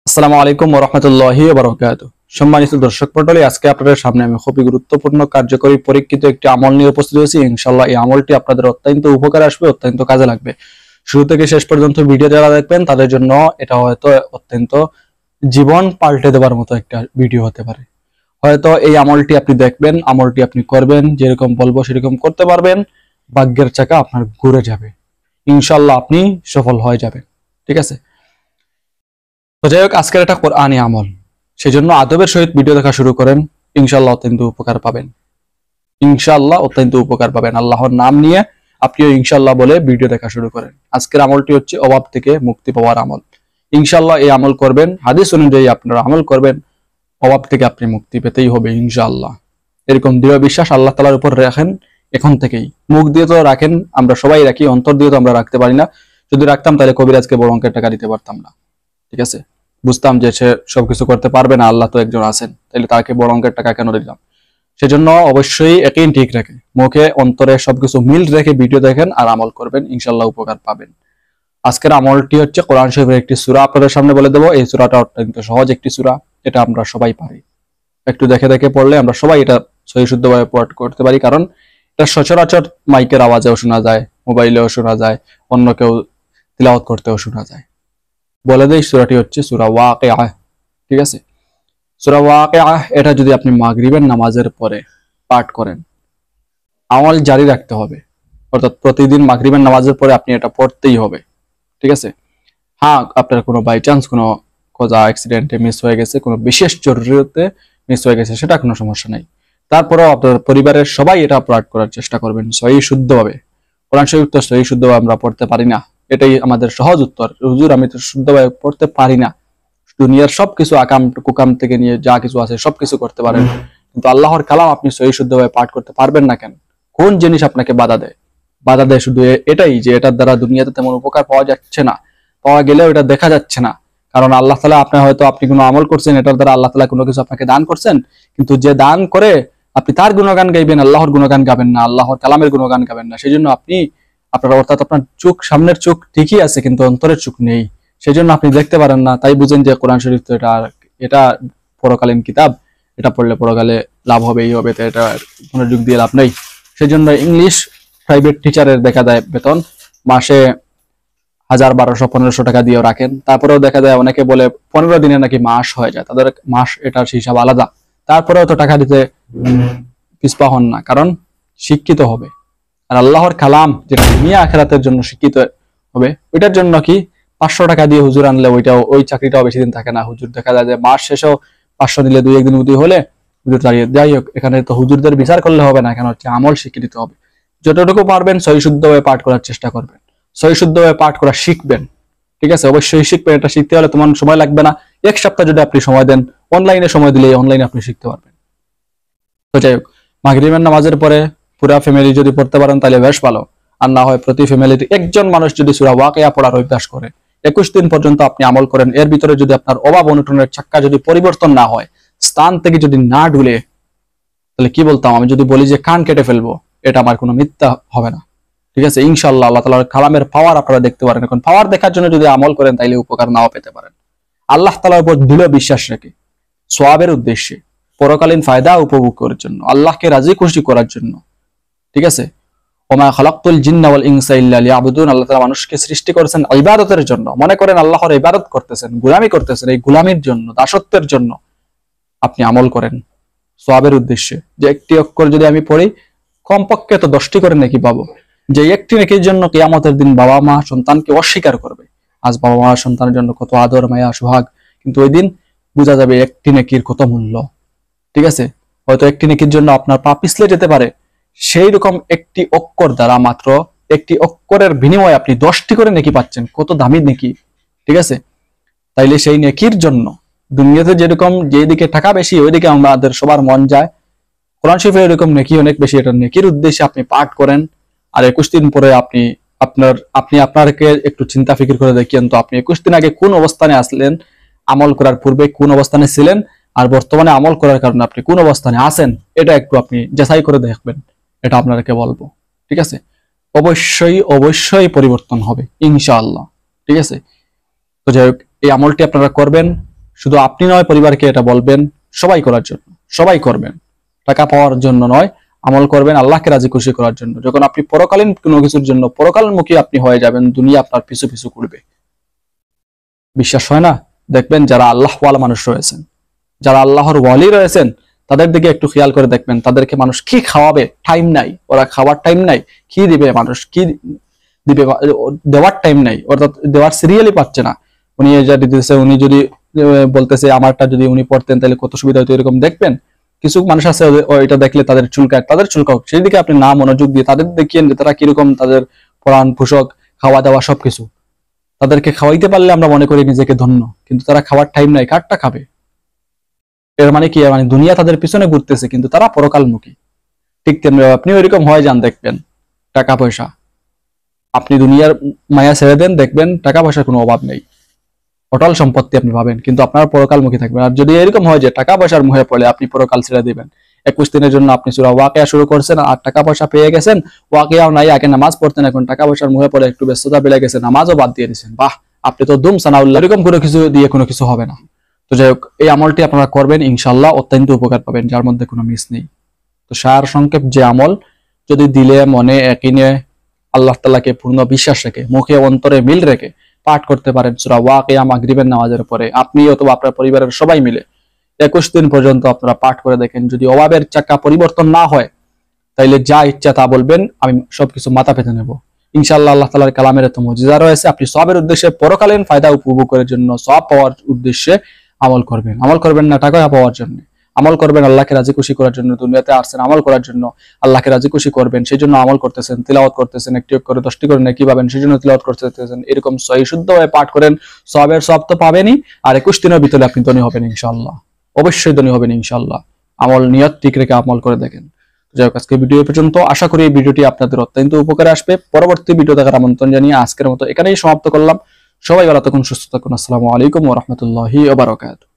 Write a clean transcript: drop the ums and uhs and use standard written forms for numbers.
আসসালামু আলাইকুম ওয়া রাহমাতুল্লাহি ওয়া বারাকাতুহু। সম্মানিত দর্শক মণ্ডলী, আজকে আপনাদের সামনে আমি খুবই গুরুত্বপূর্ণ কার্যকরী পরীক্ষিত একটি আমল নিয়ে উপস্থিত হয়েছি। ইনশাআল্লাহ এই আমলটি আপনাদের অত্যন্ত উপকারে আসবে, অত্যন্ত কাজে লাগবে। শুরু থেকে শেষ পর্যন্ত ভিডিও যারা দেখবেন তাদের জন্য এটা হয়তো অত্যন্ত জীবন পাল্টে দেওয়ার মতো একটা ভিডিও হতে পারে। হয়তো এই আমলটি আপনি দেখবেন, আমলটি আপনি করবেন, যেরকম বলবো সেরকম করতে পারবেন, ভাগ্যের চাকা আপনার ঘুরে যাবে। ইনশাআল্লাহ আপনি সফল হয়ে যাবেন। ঠিক আছে? তো যাই হোক, আজকের একটা কোরআনী আমল, সেজন্য আদবের সহিত ভিডিও দেখা শুরু করেন। ইনশাআল্লাহ অত্যন্ত উপকার পাবেন। ইনশাআল্লাহ অত্যন্ত উপকার পাবেন। আল্লাহর নাম নিয়ে আপনিও ইনশাআল্লাহ বলে ভিডিও দেখা শুরু করেন। আজকের আমলটি হচ্ছে অভাব থেকে মুক্তি পাওয়ার আমল। ইনশাআল্লাহ এই আমল করবেন, হাদিস অনুযায়ী আপনারা আমল করবেন, অভাব থেকে আপনি মুক্তি পেতেই হবে ইনশাআল্লাহ। এরকম দৃঢ় বিশ্বাস আল্লাহ তাআলার উপর রাখেন এখন থেকেই। মুখ দিয়ে তো রাখেন, আমরা সবাই রাখি, অন্তর দিয়ে তো আমরা রাখতে পারি না। যদি রাখতাম তাহলে কবিরাজকে বড় অঙ্কের টাকা দিতে পারতাম না। ঠিক আছে? বুঝতাম যে সে সবকিছু করতে পারবে না, আল্লাহ তো একজন আছেন, তাহলে তাকে বড় অঙ্কের টাকা কেন দিলাম। সেজন্য অবশ্যই একই ঠিক রেখে, মুখে অন্তরে সবকিছু মিল রেখে ভিডিও দেখেন আর আমল করবেন, ইনশাআল্লাহ উপকার পাবেন। আজকের আমলটি হচ্ছে কোরআন শরীফের একটি সূরা আপনাদের সামনে বলে দেবো। এই সূরাটা অত্যন্ত সহজ একটি সূরা, এটা আমরা সবাই পারি। একটু দেখে দেখে পড়লে আমরা সবাই এটা সহি শুদ্ধভাবে পাঠ করতে পারি, কারণ এটা সচরাচর মাইকের আওয়াজেও শোনা যায়, মোবাইলেও শোনা যায়, অন্য কেউ তিলাওয়াত করতেও শোনা যায়। বলে দেই, সূরাটি হচ্ছে সূরা ওয়াকিআহ। ঠিক আছে? সূরা ওয়াকিআহ এটা যদি আপনি মাগরিবের নামাজের পরে পাঠ করেন, আমল জারি রাখতে হবে। অর্থাৎ প্রতিদিন মাগরিবের নামাজের পরে আপনি এটা পড়তেই হবে। ঠিক আছে? হ্যাঁ, আপনার কোনো বাই চান্স কোনো কোজা অ্যাক্সিডেন্টে মিস হয়ে গেছে, কোনো বিশেষ জরুরিতে মিস হয়ে গেছে, সেটা কোনো সমস্যা নাই। তারপরেও আপনার পরিবারের সবাই এটা পাঠ করার চেষ্টা করবেন সহি শুদ্ধভাবে। কোরআন শরীফ তো সহি শুদ্ধভাবে আমরা পড়তে পারি না, এটাই আমাদের সহজ উত্তর। হুজুর, আমি তো শুদ্ধভাবে পড়তে পারি না। দুনিয়ার সবকিছু আকাম কুকাম থেকে নিয়ে যা কিছু আছে সবকিছু করতে পারেন, কিন্তু আল্লাহর কালাম আপনি সহি শুদ্ধভাবে পাঠ করতে পারবেন না কেন? কোন জিনিস আপনাকে বাধা দেয়? বাধা দেয় শুধু এটাই যে এটার দ্বারা দুনিয়াতে তেমন উপকার পাওয়া যাচ্ছে না, পাওয়া গেলেও এটা দেখা যাচ্ছে না। কারণ আল্লাহ তাআলা আপনার হয়তো আপনি কোনো আমল করছেন, এটার দ্বারা আল্লাহ তাআলা কোনো কিছু আপনাকে দান করছেন, কিন্তু যে দান করে আপনি তার গুণগান গাইবেন, আল্লাহর গুণগান গাবেন না, আল্লাহর কালামের গুণগান গাবেন না। সেই জন্য আপনি আপনার অর্থাৎ আপনার চোখ, সামনের চোখ ঠিকই আছে কিন্তু অন্তরের চোখ নেই, সেই জন্য আপনি দেখতে পারেন না। তাই বুঝেন যে কোরআন শরীফ তো এটা পরকালীন কিতাব, এটা পড়লে পরকালে লাভ হবে, এই হবে, তো এটা মনোযোগ দিয়ে লাভ নেই। সেই জন্য ইংলিশ প্রাইভেট টিচারের দেখা যায় বেতন মাসে 1000, 1200, 1500 টাকা দিয়েও রাখেন, তারপরেও দেখা যায় অনেকে বলে 15 দিনে নাকি মাস হয়ে যায়, তাদের মাস এটার হিসাব আলাদা। তারপরেও তো টাকা দিতে পিছপা হন না, কারণ শিক্ষিত হবে। আর আল্লাহর কালাম যেটা দুনিয়া আখিরাতের জন্য শিক্ষিত হবে, ওইটার জন্য কি 500 টাকা দিয়ে হুজুর আনলে ওই চাকরিটাও বেশি দিন থাকে না। হুজুর দেখা যায় যে মাস শেষেও 500 নিলে 2-1 দিন উদি হলে হুজুর দাঁড়িয়ে। যাই হোক, এখানে তো হুজুরদের বিচার করলে হবে না, এখানে হচ্ছে আমল শিখে দিতে হবে। যতটুকু পারবেন সহি শুদ্ধভাবে পাঠ করার চেষ্টা করবেন, সহি শুদ্ধভাবে পাঠ করা শিখবেন। ঠিক আছে? অবশ্যই শিখবেন। এটা শিখতে হলে তোমার সময় লাগবে না, 1 সপ্তাহ যদি আপনি সময় দেন, অনলাইনে সময় দিলে অনলাইনে আপনি শিখতে পারবেন। তো যাই হোক, মাগরিবের নামাজের পরে পুরা ফ্যামিলি যদি পড়তে পারেন তাহলে বেশ ভালো। আর না হয় প্রতি ফ্যামিলিতে একজন মানুষ যদি সূরা ওয়াকিয়া পড়ার অভ্যাস করে 21 দিন পর্যন্ত আপনি আমল করেন, এর ভিতরে যদি আপনার অভাব অনটনের চাক্কা যদি পরিবর্তন না হয়, স্থান থেকে যদি না ঢুলে, তাহলে কি বলতাম, আমি যদি বলি যে কান কেটে ফেলবো, এটা আমার কোনো মিথ্যা হবে না। ঠিক আছে? ইনশাআল্লাহ আল্লাহ তাআলার কালামের পাওয়ার আপনারা দেখতে পারেন। এখন পাওয়ার দেখার জন্য যদি আমল করেন তাইলে উপকার নাও পেতে পারেন। আল্লাহ তাআলার উপর দৃঢ় বিশ্বাস রেখে, সওয়াবের উদ্দেশ্যে, পরকালীন ফায়দা উপভোগ করার জন্য, আল্লাহকে রাজি খুশি করার জন্য। ঠিক আছে? ওমা খালাকতুল জিন্না ওয়াল ইনসা ইল্লা লিয়াবুদুন। আল্লাহ তাআলা মানুষকে সৃষ্টি করেছেন ইবাদতের জন্য। মনে করেন আল্লাহর ইবাদত করতেছেন, গোলামি করতেছেন, এই গোলামির জন্য, দাসত্বের জন্য আপনি আমল করেন সওয়াবের উদ্দেশ্যে। যে একটি অক্ষর যদি আমি পড়ি, কমপক্ষে তো 10টি করে নেকি পাবো। যে একটি নেকির জন্য কিয়ামতের দিন বাবা মা সন্তানকে অস্বীকার করবে। আজ বাবা মা সন্তানের জন্য কত আদর, মায়া, সোহাগ, কিন্তু ওই দিন বোঝা যাবে একটি নেকির কত মূল্য। ঠিক আছে? হয়তো একটি নেকির জন্য আপনার পা পিছলে যেতে পারে, সেই রকম একটি অক্ষর দ্বারা, মাত্র একটি অক্ষরের বিনিময়ে আপনি 10টি করে নেকি পাচ্ছেন, কত দামি নেকি। ঠিক আছে? তাইলে সেই নেকির জন্য দুনিয়াতে যেরকম যেদিকে টাকা বেশি ওইদিকে আমাদের সবার মন যায়, কোরআন শরীফে এরকম নেকি অনেক বেশি। এটা নেকির উদ্দেশ্যে আপনি পাঠ করেন, আর 21 দিন পরে আপনি আপনাকে একটু চিন্তা ফিকির করে দেখেন তো, আপনি 21 দিন আগে কোন অবস্থানে আসলেন, আমল করার পূর্বে কোন অবস্থানে ছিলেন, আর বর্তমানে আমল করার কারণে আপনি কোন অবস্থানে আছেন, এটা একটু আপনি যাচাই করে দেখবেন। এটা আপনাকে বলবো। ঠিক আছে? অবশ্যই অবশ্যই পরিবর্তন হবে ইনশাআল্লাহ। ঠিক আছে? তো যাই হোক, এই আমলটি আপনারা করবেন, শুধু আপনি নয়, পরিবারকে এটা বলবেন, সবাই করার জন্য, সবাই করবেন। টাকা পাওয়ার জন্য নয়, আমল করবেন আল্লাহকে রাজি খুশি করার জন্য। যখন আপনি পরকালীন কোনো কিছুর জন্য পরকালমুখী আপনি হয়ে যাবেন, দুনিয়া আপনার পিছু পিছু করবে। বিশ্বাস হয় না? দেখবেন যারা আল্লাহওয়ালা মানুষ রয়েছেন, যারা আল্লাহর ওয়ালি রয়েছেন, তাদের দিকে একটু খেয়াল করে দেখবেন, তাদেরকে মানুষ কি খাওয়াবে টাইম নাই, ওরা খাওয়ার টাইম নাই, কি দিবে মানুষ, কি দিবে দেওয়ার টাইম নাই, অর্থাৎ দেওয়ার সিরিয়ালই পাচ্ছে না। উনি যা দিতেছে, উনি যদি বলতেছে আমারটা যদি উনি পড়তেন তাহলে কত সুবিধা হতো, এরকম দেখবেন। কিছু মানুষ আছে এটা দেখলে তাদের চুলকায়, তাদের চুলকাওক, সেই দিকে আপনি না মনোযোগ দিয়ে তাদের দেখিয়েন যে তারা কিরকম, তাদের পরাণ পোষক, খাওয়া দাওয়া সবকিছু। তাদেরকে খাওয়াইতে পারলে আমরা মনে করি নিজেকে ধন্য, কিন্তু তারা খাওয়ার টাইম নাই, কারটা খাবে? এর মানে কি? মানে দুনিয়া তাদের পিছনে ঘুরতেছে, কিন্তু তারা পরকালমুখী। ঠিক তেমনি আপনি ওইরকম হয়ে যান, দেখবেন টাকা পয়সা, আপনি দুনিয়ার মায়া ছেড়ে দেন, দেখবেন টাকা পয়সার কোনো অভাব নেই, অটল সম্পত্তি আপনি পাবেন, কিন্তু আপনার পরকালমুখী থাকবেন। আর যদি এরকম হয় যে টাকা পয়সার মুহে পড়ে আপনি পরকাল ছেড়ে দিবেন, 21 দিনের জন্য আপনি সূরা ওয়াকিয়া শুরু করছেন আর টাকা পয়সা পেয়ে গেছেন, ওয়াকিয়াও নাই, আগে নামাজ পড়তেন, এখন টাকা পয়সার মুহে পড়ে একটু ব্যস্ততা বেড়ে গেছে, নামাজও বাদ দিয়ে দিয়েছেন, বাহ, আপনি তো দুম সানাউল্লাহ। এরকম কোনো কিছু দিয়ে কোনো কিছু হবে না। তো যাই হোক, এই আমলটি আপনারা করবেন, ইনশাআল্লাহ অত্যন্ত উপকার পাবেন, যার মধ্যে কোনো মিস নেই। তো সার সংক্ষেপ যে আমল, যদি দিলে মনে একিনে আল্লাহ তাআলাকে পূর্ণ বিশ্বাস রেখে, মুখে অন্তরে মিল রেখে পাঠ করতে পারেন সূরা ওয়াকিয়া মাগরিবের নামাজের পরে, আপনি অথবা আপনার পরিবারের সবাই মিলে 21 দিন পর্যন্ত আপনারা পাঠ করে দেখেন। যদি অভাবের চাকা পরিবর্তন না হয়, তাইলে যা ইচ্ছা তা বলবেন, আমি সবকিছু মাথা পেতে নেব। ইনশাআল্লাহ আল্লাহ তাআলার কালামের এত মুজিজা রয়েছে। আপনি সবের উদ্দেশ্যে, পরকালীন ফায়দা উপভোগ করার জন্য, সব পাওয়ার উদ্দেশ্যে আমল করবেন। আমল করবেন না টাকা পাওয়ার জন্য, আমল করবেন আল্লাহকে রাজি খুশি করার জন্য। দুনিয়াতে আসছেন আমল করার জন্য, আল্লাহকে রাজি খুশি করবেন, সেই জন্য আমল করতেছেন, তিলাওয়াত করতেছেন, একটি করে 10টি করে নেকি পাবেন, সেই জন্য তিলাওয়াত করতেছেন। এরকম সহি শুদ্ধভাবে পাঠ করেন, সবের সব তো পাবেনই, আর 21 দিনের ভিতরে আপনি ধনী হবেন ইনশাআল্লাহ, অবশ্যই ধনী হবেন ইনশাআল্লাহ। আমল নিয়ত ঠিক রেখে আমল করে দেখেন। যাই হোক, আজকে ভিডিও পর্যন্ত, আশা করি এই ভিডিওটি আপনাদের অত্যন্ত উপকারে আসবে। পরবর্তী ভিডিও দেখার আমন্ত্রণ জানিয়ে আজকের মতো এখানেই সমাপ্ত করলাম। সবাই ভালো থাকুন, সুস্থ থাকুন। আসসালামু আলাইকুম ওয়া রাহমাতুল্লাহি ওয়া বারাকাতুহু।